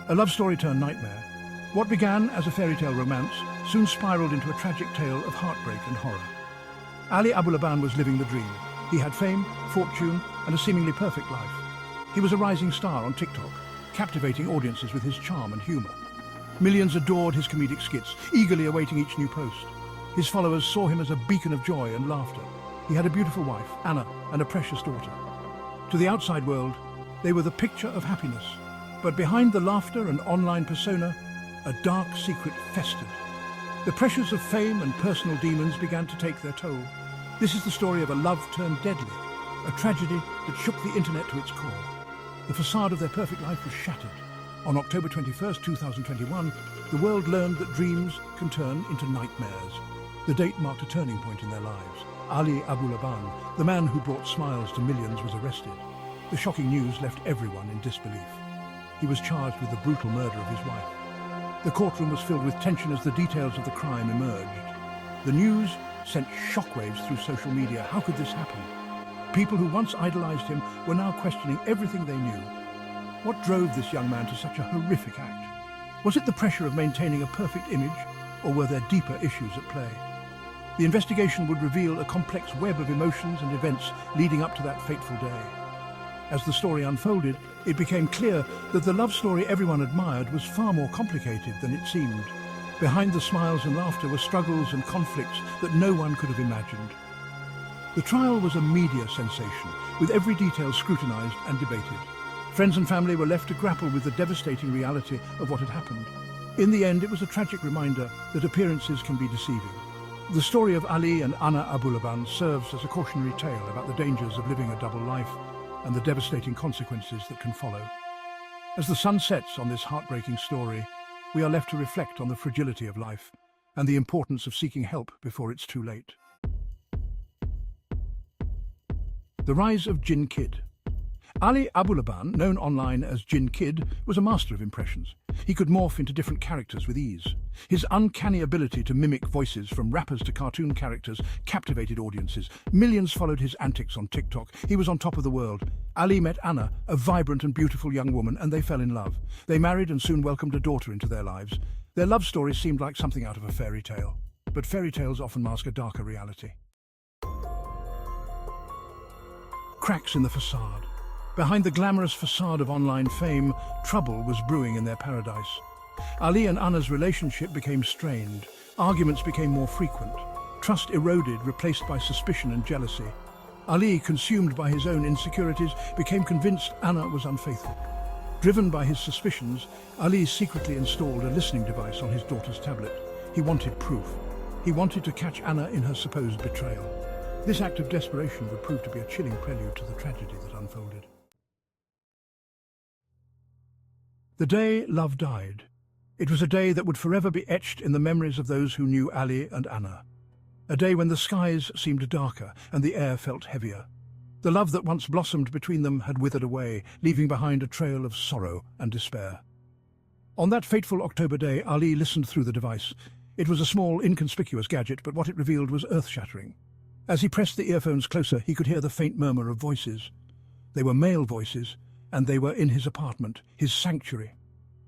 A love story turned nightmare. What began as a fairy tale romance soon spiraled into a tragic tale of heartbreak and horror. Ali Abulaban was living the dream. He had fame, fortune, and a seemingly perfect life. He was a rising star on TikTok, captivating audiences with his charm and humor. Millions adored his comedic skits, eagerly awaiting each new post. His followers saw him as a beacon of joy and laughter. He had a beautiful wife, Anna, and a precious daughter. To the outside world, they were the picture of happiness. But behind the laughter and online persona, a dark secret festered. The pressures of fame and personal demons began to take their toll. This is the story of a love turned deadly, a tragedy that shook the internet to its core. The facade of their perfect life was shattered. On October 21st, 2021, the world learned that dreams can turn into nightmares. The date marked a turning point in their lives. Ali Abulaban, the man who brought smiles to millions, was arrested. The shocking news left everyone in disbelief. He was charged with the brutal murder of his wife. The courtroom was filled with tension as the details of the crime emerged. The news sent shockwaves through social media. How could this happen? People who once idolized him were now questioning everything they knew. What drove this young man to such a horrific act? Was it the pressure of maintaining a perfect image, or were there deeper issues at play? The investigation would reveal a complex web of emotions and events leading up to that fateful day. As the story unfolded, it became clear that the love story everyone admired was far more complicated than it seemed. Behind the smiles and laughter were struggles and conflicts that no one could have imagined. The trial was a media sensation, with every detail scrutinized and debated. Friends and family were left to grapple with the devastating reality of what had happened. In the end, it was a tragic reminder that appearances can be deceiving. The story of Ali and Anna Abulaban serves as a cautionary tale about the dangers of living a double life and the devastating consequences that can follow. As the sun sets on this heartbreaking story, we are left to reflect on the fragility of life and the importance of seeking help before it's too late. The rise of Jinn Kid. Ali Abulaban, known online as Jinn Kid, was a master of impressions. He could morph into different characters with ease. His uncanny ability to mimic voices from rappers to cartoon characters captivated audiences. Millions followed his antics on TikTok. He was on top of the world. Ali met Anna, a vibrant and beautiful young woman, and they fell in love. They married and soon welcomed a daughter into their lives. Their love story seemed like something out of a fairy tale. But fairy tales often mask a darker reality. Cracks in the facade. Behind the glamorous facade of online fame, trouble was brewing in their paradise. Ali and Anna's relationship became strained. Arguments became more frequent. Trust eroded, replaced by suspicion and jealousy. Ali, consumed by his own insecurities, became convinced Anna was unfaithful. Driven by his suspicions, Ali secretly installed a listening device on his daughter's tablet. He wanted proof. He wanted to catch Anna in her supposed betrayal. This act of desperation would prove to be a chilling prelude to the tragedy that unfolded. The day love died. It was a day that would forever be etched in the memories of those who knew Ali and Anna. A day when the skies seemed darker and the air felt heavier. The love that once blossomed between them had withered away, leaving behind a trail of sorrow and despair. On that fateful October day, Ali listened through the device. It was a small, inconspicuous gadget, but what it revealed was earth-shattering. As he pressed the earphones closer, he could hear the faint murmur of voices. They were male voices, and they were in his apartment, his sanctuary.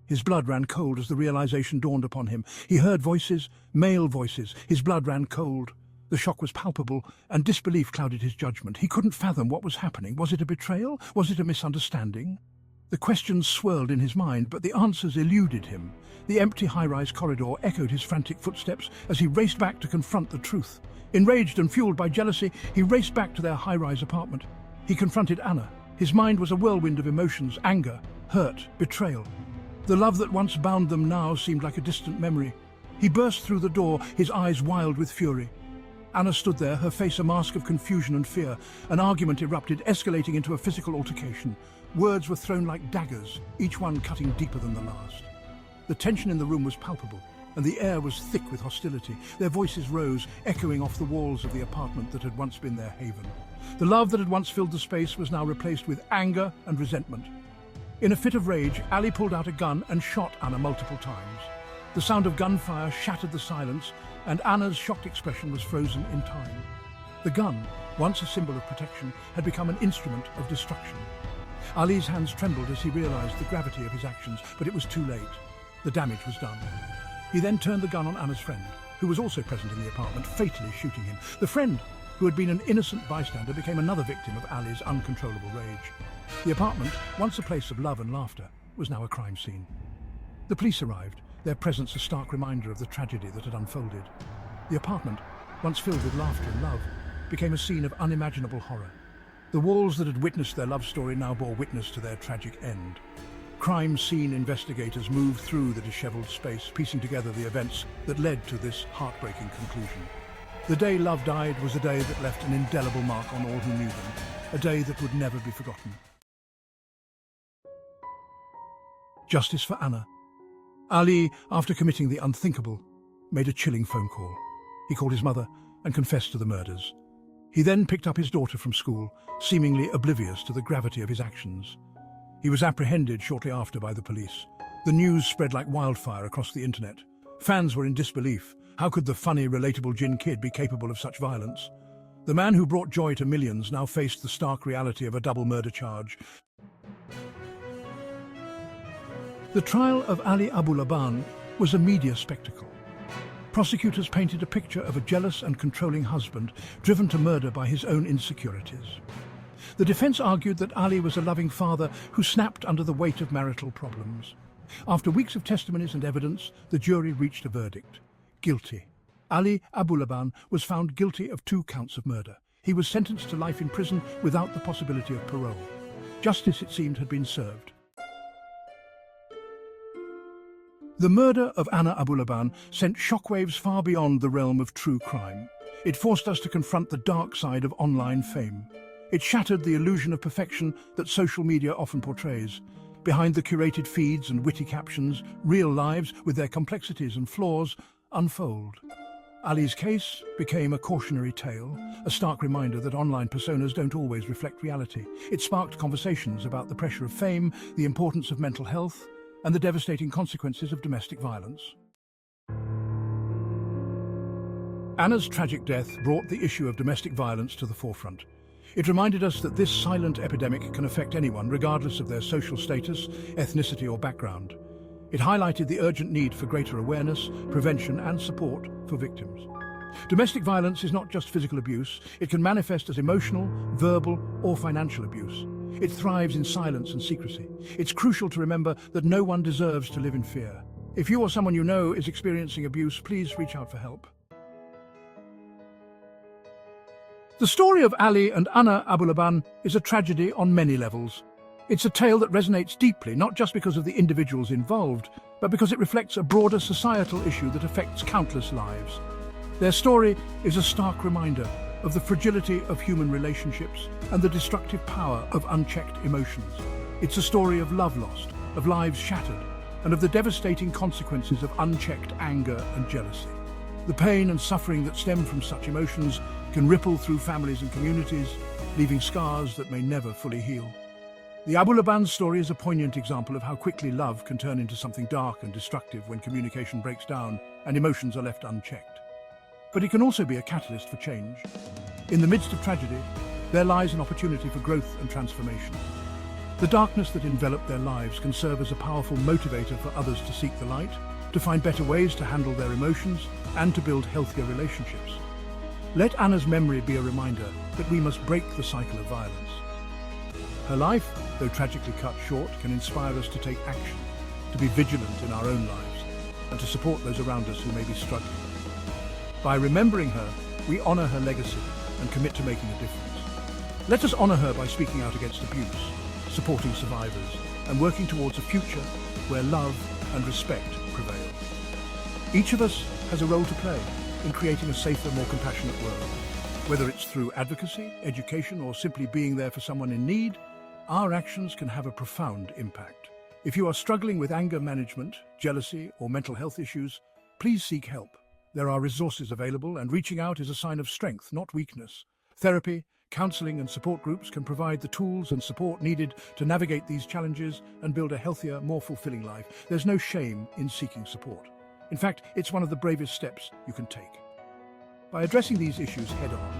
His blood ran cold as the realization dawned upon him. He heard voices, male voices. His blood ran cold. The shock was palpable, and disbelief clouded his judgment. He couldn't fathom what was happening. Was it a betrayal? Was it a misunderstanding? The questions swirled in his mind, but the answers eluded him. The empty high-rise corridor echoed his frantic footsteps as he raced back to confront the truth. Enraged and fueled by jealousy, he raced back to their high-rise apartment. He confronted Anna. His mind was a whirlwind of emotions: anger, hurt, betrayal. The love that once bound them now seemed like a distant memory. He burst through the door, his eyes wild with fury. Anna stood there, her face a mask of confusion and fear. An argument erupted, escalating into a physical altercation. Words were thrown like daggers, each one cutting deeper than the last. The tension in the room was palpable, and the air was thick with hostility. Their voices rose, echoing off the walls of the apartment that had once been their haven. The love that had once filled the space was now replaced with anger and resentment. In a fit of rage, Ali pulled out a gun and shot Anna multiple times. The sound of gunfire shattered the silence, and Anna's shocked expression was frozen in time. The gun, once a symbol of protection, had become an instrument of destruction. Ali's hands trembled as he realized the gravity of his actions, but it was too late. The damage was done. He then turned the gun on Anna's friend, who was also present in the apartment, fatally shooting him. The friend, who had been an innocent bystander, became another victim of Ali's uncontrollable rage. The apartment, once a place of love and laughter, was now a crime scene. The police arrived, their presence a stark reminder of the tragedy that had unfolded. The apartment, once filled with laughter and love, became a scene of unimaginable horror. The walls that had witnessed their love story now bore witness to their tragic end. Crime scene investigators moved through the disheveled space, piecing together the events that led to this heartbreaking conclusion. The day love died was a day that left an indelible mark on all who knew them, a day that would never be forgotten. Justice for Anna. Ali, after committing the unthinkable, made a chilling phone call. He called his mother and confessed to the murders. He then picked up his daughter from school, seemingly oblivious to the gravity of his actions. He was apprehended shortly after by the police. The news spread like wildfire across the internet. Fans were in disbelief. How could the funny, relatable Jin kid be capable of such violence? The man who brought joy to millions now faced the stark reality of a double murder charge. The trial of Ali Abulaban was a media spectacle. Prosecutors painted a picture of a jealous and controlling husband driven to murder by his own insecurities. The defense argued that Ali was a loving father who snapped under the weight of marital problems. After weeks of testimonies and evidence, the jury reached a verdict: guilty. Ali Abulaban was found guilty of 2 counts of murder. He was sentenced to life in prison without the possibility of parole. Justice, it seemed, had been served. The murder of Anna Abulaban sent shockwaves far beyond the realm of true crime. It forced us to confront the dark side of online fame. It shattered the illusion of perfection that social media often portrays. Behind the curated feeds and witty captions, real lives, with their complexities and flaws, unfold. Ali's case became a cautionary tale, a stark reminder that online personas don't always reflect reality. It sparked conversations about the pressure of fame, the importance of mental health, and the devastating consequences of domestic violence. Anna's tragic death brought the issue of domestic violence to the forefront. It reminded us that this silent epidemic can affect anyone, regardless of their social status, ethnicity, or background. It highlighted the urgent need for greater awareness, prevention, and support for victims. Domestic violence is not just physical abuse. It can manifest as emotional, verbal, or financial abuse. It thrives in silence and secrecy. It's crucial to remember that no one deserves to live in fear. If you or someone you know is experiencing abuse, please reach out for help. The story of Ali and Anna Abulaban is a tragedy on many levels. It's a tale that resonates deeply, not just because of the individuals involved, but because it reflects a broader societal issue that affects countless lives. Their story is a stark reminder of the fragility of human relationships and the destructive power of unchecked emotions. It's a story of love lost, of lives shattered, and of the devastating consequences of unchecked anger and jealousy. The pain and suffering that stem from such emotions can ripple through families and communities, leaving scars that may never fully heal. The Abulaban story is a poignant example of how quickly love can turn into something dark and destructive when communication breaks down and emotions are left unchecked. But it can also be a catalyst for change. In the midst of tragedy, there lies an opportunity for growth and transformation. The darkness that enveloped their lives can serve as a powerful motivator for others to seek the light, to find better ways to handle their emotions, and to build healthier relationships. Let Anna's memory be a reminder that we must break the cycle of violence. Her life, though tragically cut short, can inspire us to take action, to be vigilant in our own lives, and to support those around us who may be struggling. By remembering her, we honor her legacy and commit to making a difference. Let us honor her by speaking out against abuse, supporting survivors, and working towards a future where love and respect prevail. Each of us has a role to play in creating a safer, more compassionate world. Whether it's through advocacy, education, or simply being there for someone in need, our actions can have a profound impact. If you are struggling with anger management, jealousy, or mental health issues, please seek help. There are resources available, and reaching out is a sign of strength, not weakness. Therapy, counseling, and support groups can provide the tools and support needed to navigate these challenges and build a healthier, more fulfilling life. There's no shame in seeking support. In fact, it's one of the bravest steps you can take. By addressing these issues head-on,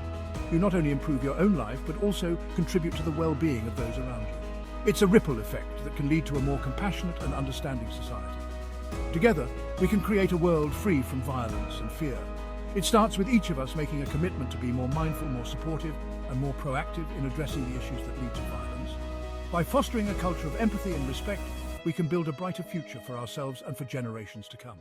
you not only improve your own life, but also contribute to the well-being of those around you. It's a ripple effect that can lead to a more compassionate and understanding society. Together, we can create a world free from violence and fear. It starts with each of us making a commitment to be more mindful, more supportive, and more proactive in addressing the issues that lead to violence. By fostering a culture of empathy and respect, we can build a brighter future for ourselves and for generations to come.